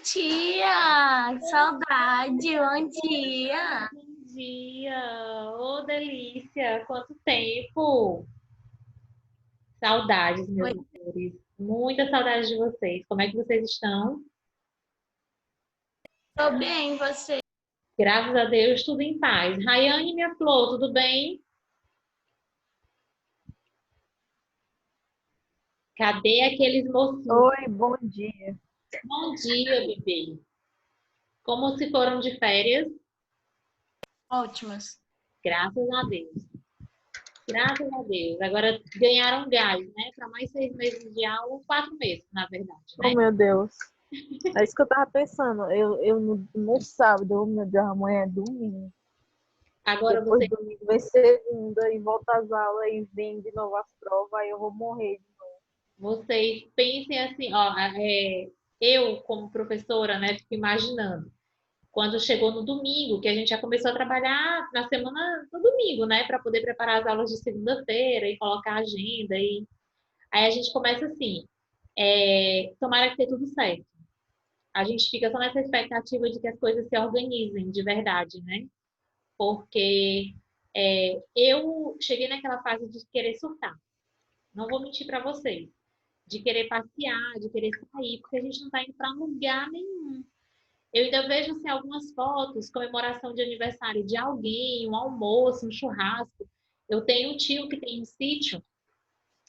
Tia, que saudade, bom dia. Bom dia! Ô, delícia! Quanto tempo! Saudades, meus Oi, amores. Muita saudade de vocês. Como é que vocês estão? tô bem, você? Graças a Deus, tudo em paz. Rayane, minha flor, tudo bem? Cadê aqueles mocinhos? Oi, bom dia. Bom dia, bebê. Como se foram de férias? Ótimas. Graças a Deus. Graças a Deus. Agora ganharam gás, né? Para mais 6 meses de aula, 4 meses, na verdade, Oh, né? meu Deus. É isso que eu tava pensando. Eu no sábado, oh, meu Deus, amanhã é domingo. Agora Depois você domingo vem segunda e volta às aulas e vem de novo as provas, aí eu vou morrer. Vocês pensem assim, ó, eu como professora, né, fico imaginando, quando chegou no domingo, que a gente já começou a trabalhar na semana, no domingo, né, para poder preparar as aulas de segunda-feira e colocar a agenda, e aí a gente começa assim, tomara que dê tudo certo. A gente fica só nessa expectativa de que as coisas se organizem de verdade, né? Porque eu cheguei naquela fase de querer surtar. Não vou mentir para vocês, de querer passear, de querer sair, porque a gente não está indo para lugar nenhum. Eu ainda vejo assim, algumas fotos, comemoração de aniversário de alguém, um almoço, um churrasco. Eu tenho um tio que tem um sítio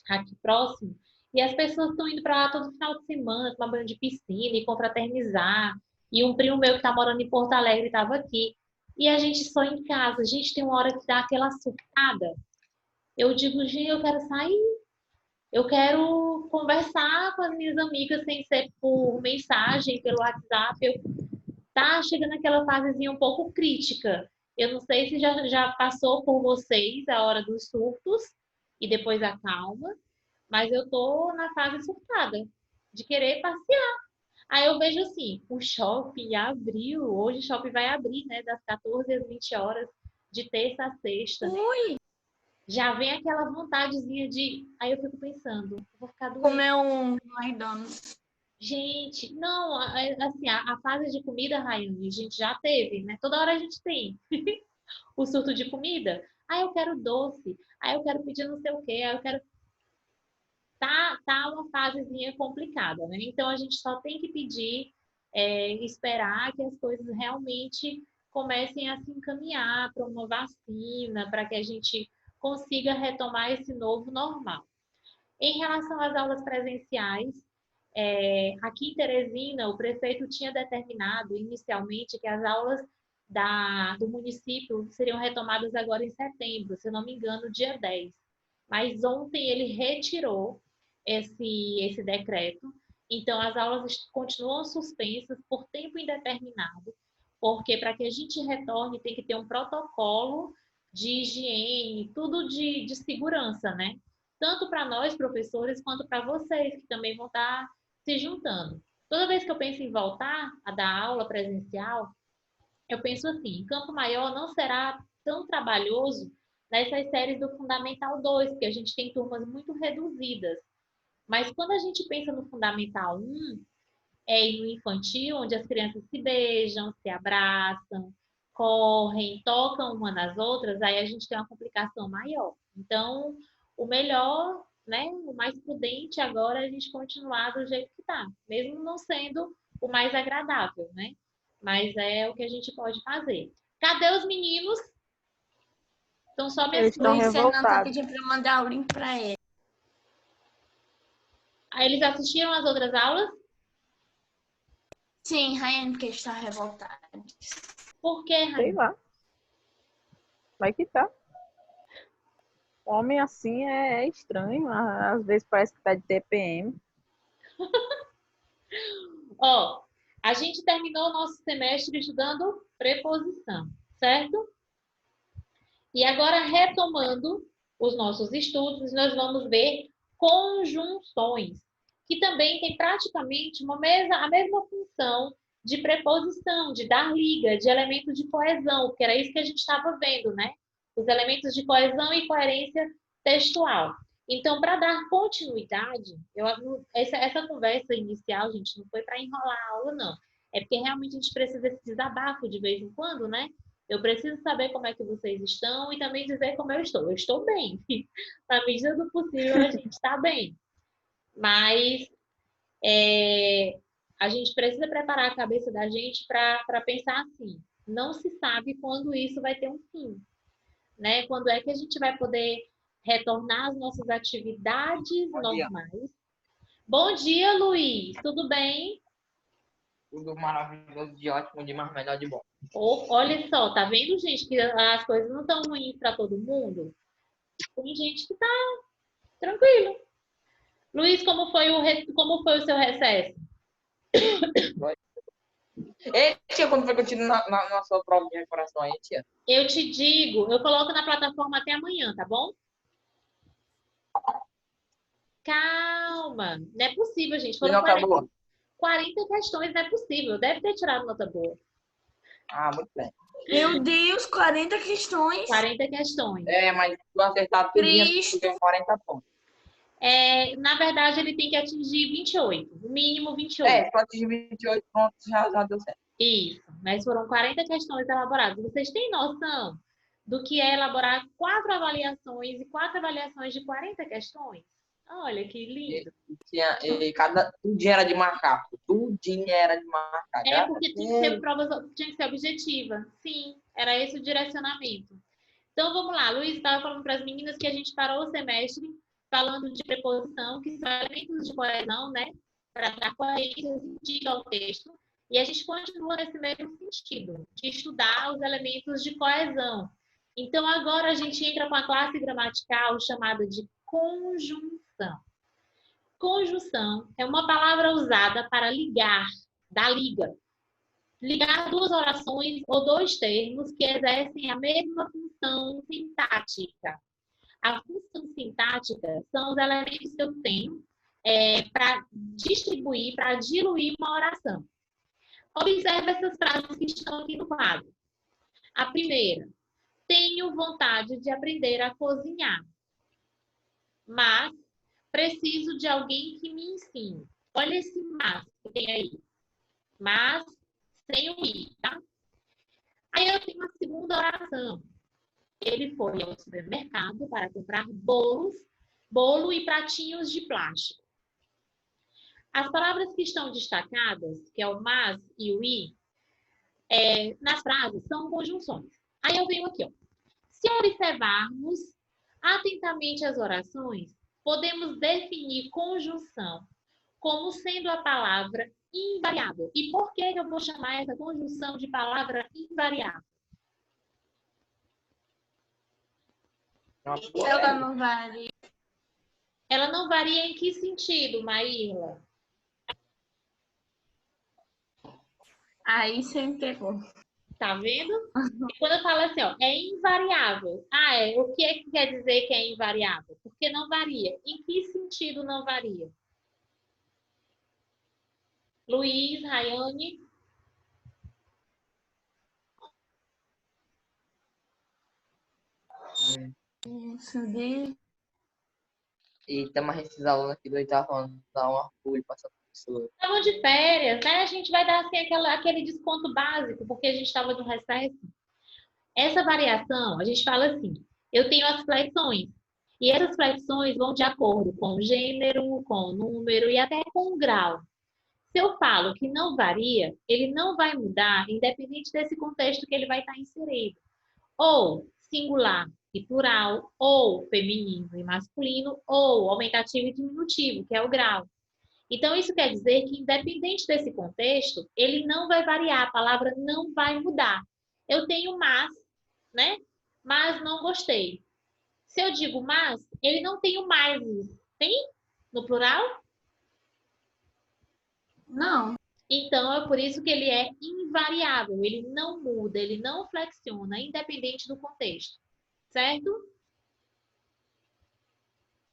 aqui próximo, e as pessoas estão indo para lá todo final de semana, tomar banho de piscina e confraternizar. E um primo meu que está morando em Porto Alegre estava aqui. E a gente só em casa, a gente tem uma hora que dá aquela surtada. Eu digo, gente, eu quero sair. Eu quero conversar com as minhas amigas sem ser por mensagem, pelo WhatsApp. Tá chegando aquela fasezinha um pouco crítica. Eu não sei se já passou por vocês a hora dos surtos e depois a calma, mas eu tô na fase surtada, de querer passear. Aí eu vejo assim, o shopping abriu, hoje o shopping vai abrir, né, das 14 às 20 horas, de terça a sexta. Ui, Já vem aquela vontadezinha de. Aí eu fico pensando, eu vou ficar doente. comeu um McDonald's. Gente, não, assim, a fase de comida, Rayane, a gente já teve, né? Toda hora a gente tem o surto de comida. Ah, eu quero doce. Ah, eu quero pedir não sei o quê. Ah, eu quero. Tá uma fasezinha complicada, né? Então a gente só tem que pedir, esperar que as coisas realmente comecem a se encaminhar para uma vacina, para que a gente consiga retomar esse novo normal. Em relação às aulas presenciais, aqui em Teresina, o prefeito tinha determinado inicialmente que as aulas do município seriam retomadas agora em setembro, se não me engano, dia 10. Mas ontem ele retirou esse decreto, então as aulas continuam suspensas por tempo indeterminado, porque para que a gente retorne tem que ter um protocolo de higiene, tudo de segurança, né? Tanto para nós, professores, quanto para vocês, que também vão estar se juntando. Toda vez que eu penso em voltar a dar aula presencial, eu penso assim, em Campo Maior não será tão trabalhoso nessas séries do Fundamental 2, porque a gente tem turmas muito reduzidas. Mas quando a gente pensa no Fundamental 1, e no infantil, onde as crianças se beijam, se abraçam, correm, tocam uma nas outras, aí a gente tem uma complicação maior. Então, o melhor, né, o mais prudente agora é a gente continuar do jeito que está, mesmo não sendo o mais agradável, né? Mas é o que a gente pode fazer. Cadê os meninos? Estão só me Eles estão Luiz Fernando tá revoltados. pedindo pra eu mandar o link pra ele. Aí eles assistiram as outras aulas? Sim, Ryan, porque está revoltado. Por quê, Sei Rainha? lá, vai que tá. Homem assim é estranho. Às vezes parece que tá de TPM. Ó, a gente terminou o nosso semestre estudando preposição, certo? E agora, retomando os nossos estudos, nós vamos ver conjunções, que também tem praticamente a mesma função de preposição, de dar liga, de elemento de coesão, porque era isso que a gente estava vendo, né? Os elementos de coesão e coerência textual. Então, para dar continuidade, essa conversa inicial, gente, não foi para enrolar a aula, não. É porque realmente a gente precisa desse desabafo de vez em quando, né? Eu preciso saber como é que vocês estão e também dizer como eu estou. Eu estou bem. Na medida do possível, a gente está bem. Mas a gente precisa preparar a cabeça da gente para pensar assim. Não se sabe quando isso vai ter um fim, né? Quando é que a gente vai poder retornar às nossas atividades Bom dia. normais. Bom dia, Luiz. Tudo bem? Tudo maravilhoso, de ótimo, de mais melhor, de bom. Olha só, tá vendo, gente, que as coisas não estão ruins para todo mundo? Tem gente que tá tranquilo. Luiz, como foi o seu recesso? Ei, tia, quando foi que eu tive na sua prova de recuperação aí, tia? Eu te digo, eu coloco na plataforma até amanhã, tá bom? Calma, não é possível, gente. E Foram nota boa? 40 questões, não é possível. Deve ter tirado nota boa. Ah, muito bem. Meu Deus, 40 questões. 40 questões. Mas se tu acertar tudo, tu ganha 40 pontos. Na verdade, ele tem que atingir 28, no mínimo 28. Se tu atingir 28 pontos, já deu certo. Isso, mas foram 40 questões elaboradas. Vocês têm noção do que é elaborar 4 avaliações e 4 avaliações de 40 questões? Olha que lindo. Tudinho era de marcar. Tudinho era de marcar. Porque tinha que ser objetiva. Sim, era esse o direcionamento. Então, vamos lá. Luiz estava falando para as meninas que a gente parou o semestre falando de preposição, que são elementos de coesão, né? Para dar coerência sentido ao texto. E a gente continua nesse mesmo sentido, de estudar os elementos de coesão. Então, agora a gente entra com a classe gramatical chamada de conjunção. Conjunção é uma palavra usada para ligar, dar liga. Ligar duas orações ou dois termos que exercem a mesma função sintática. A função sintática são os elementos que eu tenho para distribuir, para diluir uma oração. Observe essas frases que estão aqui no quadro. A primeira, tenho vontade de aprender a cozinhar, mas preciso de alguém que me ensine. Olha esse mas que tem aí. Mas sem o i, tá? Aí eu tenho a segunda oração. Ele foi ao supermercado para comprar bolo e pratinhos de plástico. As palavras que estão destacadas, que é o mas e o i, nas frases são conjunções. Aí eu venho aqui, ó. Se observarmos atentamente as orações, podemos definir conjunção como sendo a palavra invariável. E por que eu vou chamar essa conjunção de palavra invariável? Ela não varia. Ela não varia em que sentido, Maíla? Aí você me pegou. Tá vendo? E quando eu falo assim, ó, é invariável. O que é que quer dizer que é invariável? Porque não varia. Em que sentido não varia? Luiz, Rayane? Eita, mas esses alunos aqui do oitavo ano dá um orgulho passar por isso. Estavam de férias, né? A gente vai dar assim aquele desconto básico, porque a gente estava no recesso. Essa variação, a gente fala assim, eu tenho as flexões. E essas flexões vão de acordo com o gênero, com o número e até com o grau. Se eu falo que não varia, ele não vai mudar, independente desse contexto que ele vai estar inserido. Ou singular e plural, ou feminino e masculino, ou aumentativo e diminutivo, que é o grau. Então, isso quer dizer que, independente desse contexto, ele não vai variar, a palavra não vai mudar. Eu tenho mas, né? Mas não gostei. Se eu digo mas, ele não tem o mais. Tem no plural? Não. Então, é por isso que ele é invariável. Ele não muda, ele não flexiona, independente do contexto. Certo?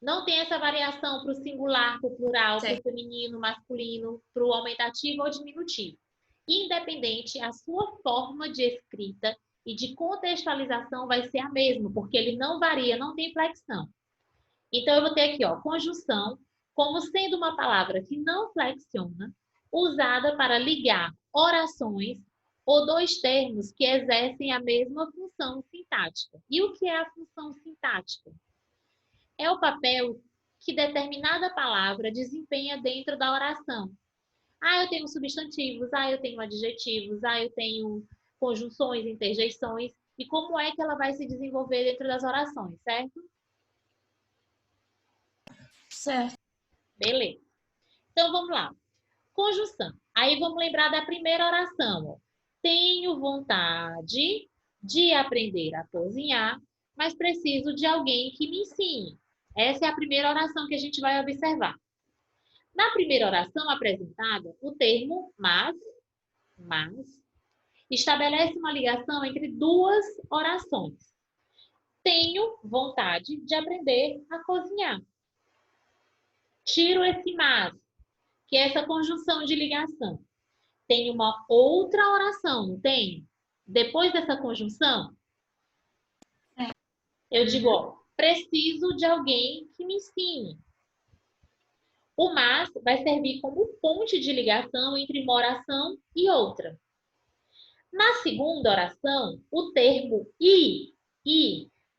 Não tem essa variação para o singular, para o plural, para o feminino, masculino, para o aumentativo ou diminutivo. Independente, a sua forma de escrita e de contextualização vai ser a mesma, porque ele não varia, não tem flexão. Então, eu vou ter aqui, ó, conjunção, como sendo uma palavra que não flexiona, usada para ligar orações ou dois termos que exercem a mesma função sintática. E o que é a função sintática? É o papel que determinada palavra desempenha dentro da oração. Eu tenho substantivos, eu tenho adjetivos, eu tenho conjunções, interjeições, e como é que ela vai se desenvolver dentro das orações, certo? Certo. Beleza. Então, vamos lá. Conjunção. Aí, vamos lembrar da primeira oração. Ó. Tenho vontade de aprender a cozinhar, mas preciso de alguém que me ensine. Essa é a primeira oração que a gente vai observar. Na primeira oração apresentada, o termo mas estabelece uma ligação entre duas orações. Tenho vontade de aprender a cozinhar. Tiro esse mas, que é essa conjunção de ligação. Tem uma outra oração, não tem? Depois dessa conjunção, eu digo, ó, preciso de alguém que me ensine. O mas vai servir como ponte de ligação entre uma oração e outra. Na segunda oração, o termo e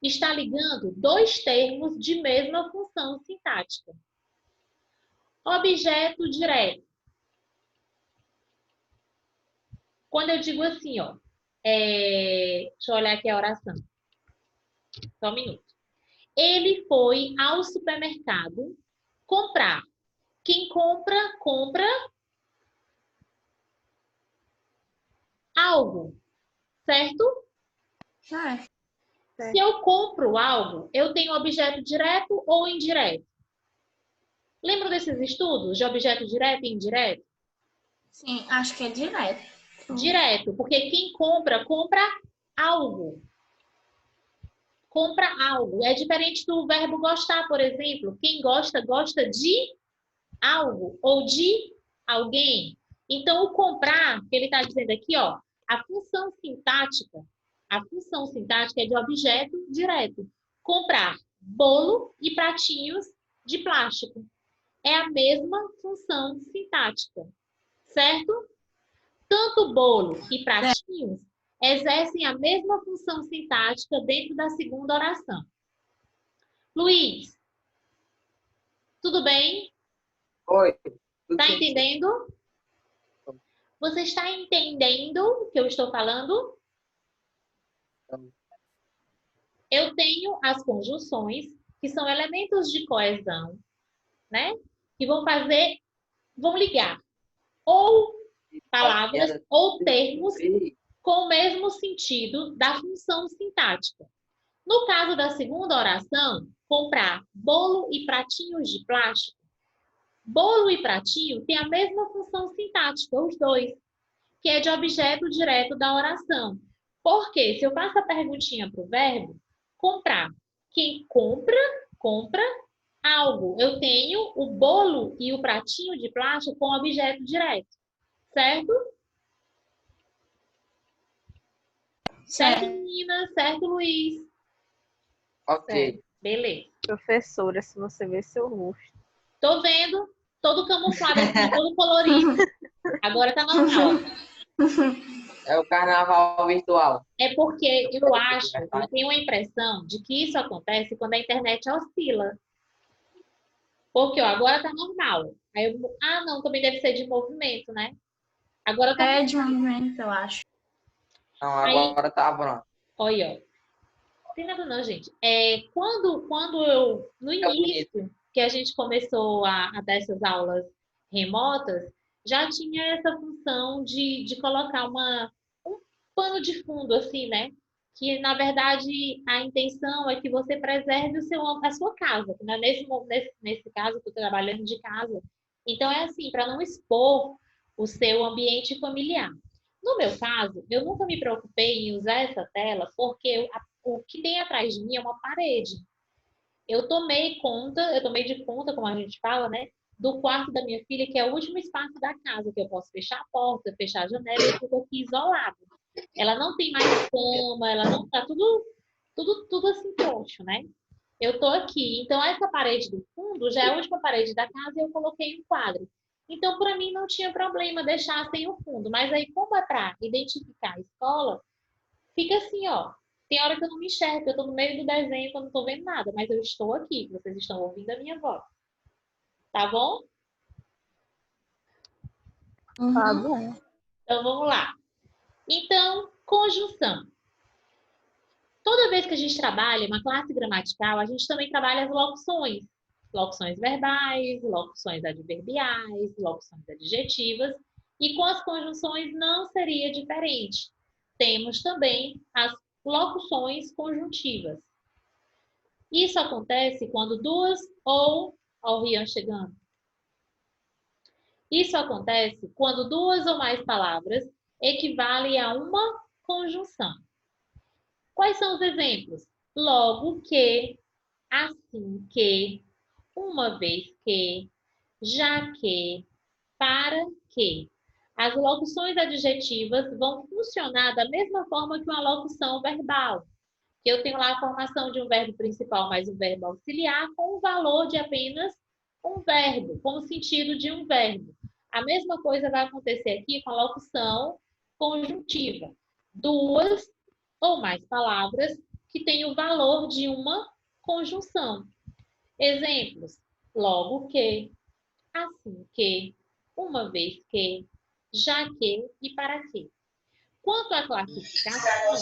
está ligando dois termos de mesma função sintática. Objeto direto. Quando eu digo assim, ó, deixa eu olhar aqui a oração. Só um minuto. Ele foi ao supermercado comprar. Quem compra, compra algo, certo? Certo. Se eu compro algo, eu tenho objeto direto ou indireto? Lembra desses estudos de objeto direto e indireto? Sim, acho que é direto. Direto, porque quem compra, compra algo. Compra algo. É diferente do verbo gostar, por exemplo. Quem gosta, gosta de algo ou de alguém. Então, o comprar, que ele está dizendo aqui, ó, a função sintática é de objeto direto. Comprar bolo e pratinhos de plástico. É a mesma função sintática, certo? Tanto bolo e pratinhos exercem a mesma função sintática dentro da segunda oração. Luiz, tudo bem? Oi. Está entendendo? Você está entendendo o que eu estou falando? Eu tenho as conjunções, que são elementos de coesão, né? Que vão ligar ou palavras ou termos com o mesmo sentido da função sintática. No caso da segunda oração, comprar bolo e pratinhos de plástico, bolo e pratinho têm a mesma função sintática, os dois, que é de objeto direto da oração. Porque se eu faço a perguntinha para o verbo, comprar. Quem compra, compra algo. Eu tenho o bolo e o pratinho de plástico com objeto direto. Certo? Certo, meninas? Certo, Luiz? Ok. Beleza. Professora, se você ver seu rosto. Tô vendo. Todo camuflado aqui, todo colorido. Agora tá normal. É o carnaval virtual. É porque eu tenho a impressão de que isso acontece quando a internet oscila. Porque, ó, agora tá normal. Aí não, também deve ser de movimento, né? Agora tá É de movimento, eu acho. Não, agora tá pronto. Olha, ó. Não tem nada não, gente. No início, que a gente começou a dar essas aulas remotas, já tinha essa função de colocar um pano de fundo, assim, né? Que, na verdade, a intenção é que você preserve a sua casa. Né? Nesse caso, eu estou trabalhando de casa. Então, é assim, para não expor o seu ambiente familiar. No meu caso, eu nunca me preocupei em usar essa tela, porque o que tem atrás de mim é uma parede. Eu tomei de conta, como a gente fala, né? Do quarto da minha filha, que é o último espaço da casa, que eu posso fechar a porta, fechar a janela, e eu fico aqui isolado. Ela não tem mais cama, ela não tá tudo assim troncho, né? Eu tô aqui. Então, essa parede do fundo já é a última parede da casa e eu coloquei um quadro. Então, para mim, não tinha problema deixar sem o fundo. Mas aí, como é para identificar a escola, fica assim, ó. Tem hora que eu não me enxergo, eu estou no meio do desenho, eu não estou vendo nada, mas eu estou aqui, vocês estão ouvindo a minha voz. Tá bom? Tá Uhum. bom. Então, vamos lá. Então, conjunção. Toda vez que a gente trabalha uma classe gramatical, a gente também trabalha as locuções. Locuções verbais, locuções adverbiais, locuções adjetivas. E com as conjunções não seria diferente. Temos também as locuções conjuntivas. Isso acontece quando duas ou... Ó, o Rian chegando. Isso acontece quando duas ou mais palavras equivalem a uma conjunção. Quais são os exemplos? Logo que, assim que, uma vez que, já que, para que. As locuções adjetivas vão funcionar da mesma forma que uma locução verbal. Eu tenho lá a formação de um verbo principal mais um verbo auxiliar com o valor de apenas um verbo, com o sentido de um verbo. A mesma coisa vai acontecer aqui com a locução conjuntiva. Duas ou mais palavras que têm o valor de uma conjunção. Exemplos: logo que, assim que, uma vez que, já que e para que. Quanto à classificação...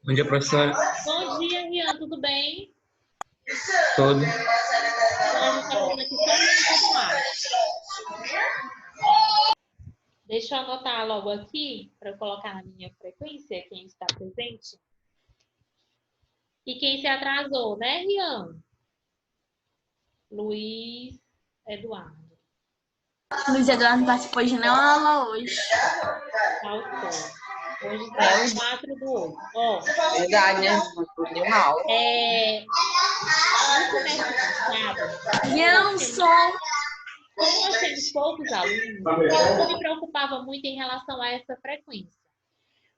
Bom dia, professora. Bom dia, Rian, tudo bem? Todo. Então, a gente está fazendo aqui só um manual. Deixa eu anotar logo aqui, para eu colocar na minha frequência, quem está presente. E quem se atrasou, né, Rian? Luiz Eduardo. Luiz Eduardo participou de nenhuma aula hoje. Faltou. Hoje está 4 do 8. Ó, Verdade, né? Não foi nenhuma aula. no semestre passado, Gilson! como nós temos poucos alunos, eu não me preocupava muito em relação a essa frequência.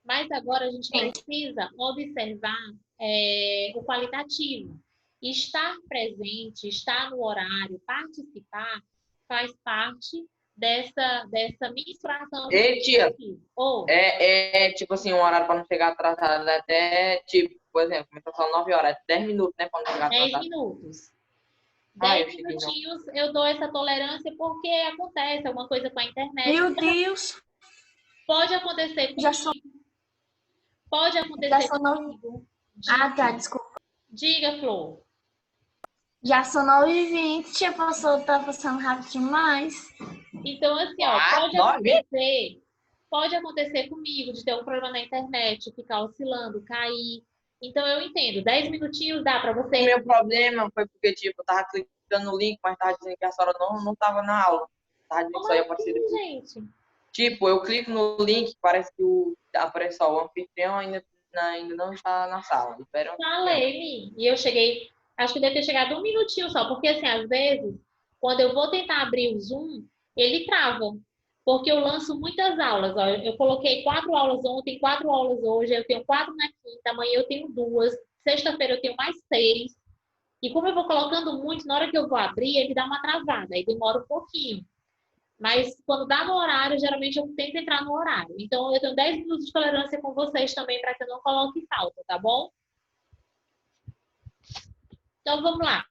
Mas agora a gente precisa observar o qualitativo. Estar presente, estar no horário, participar, faz parte dessa mensuração. Ei, tia, Ou, tipo assim, um horário para não chegar atrasado até, tipo, por exemplo, começou só 9 horas, 10 minutos, né, para não chegar 10 atrasado. minutos. Ah, eu 10 cheguei, não. minutinhos eu dou essa tolerância porque acontece alguma coisa com a internet. Meu Deus! Pode acontecer comigo. Já são, Pode já acontecer são 9... comigo. Ah, tá, desculpa. Diga, Flor. Já são 9h20, tia, tá passando rápido demais. Então, assim, ó, Ah, pode acontecer comigo de ter um problema na internet, ficar oscilando, cair. Então, eu entendo. 10 minutinhos dá para O você. meu problema foi porque, tipo, eu tava clicando no link, mas tava dizendo que a senhora não tava na aula. Tava dizendo que só ia aparecer depois. Gente, Tipo, eu clico no link, parece que aparece só o anfitrião ainda não está na sala. Espera falei-me. E eu cheguei, acho que deve ter chegado 1 minutinho só, porque assim, às vezes, quando eu vou tentar abrir o Zoom, ele trava. Porque eu lanço muitas aulas. Ó. Eu coloquei 4 aulas ontem, 4 aulas hoje, eu tenho 4 na quinta, amanhã eu tenho 2, sexta-feira eu tenho mais 6. E como eu vou colocando muito, na hora que eu vou abrir, ele dá uma travada, aí demora um pouquinho. Mas quando dá no horário, geralmente eu tento entrar no horário. Então, eu tenho 10 minutos de tolerância com vocês também, para que eu não coloque falta, tá bom? Então, vamos lá.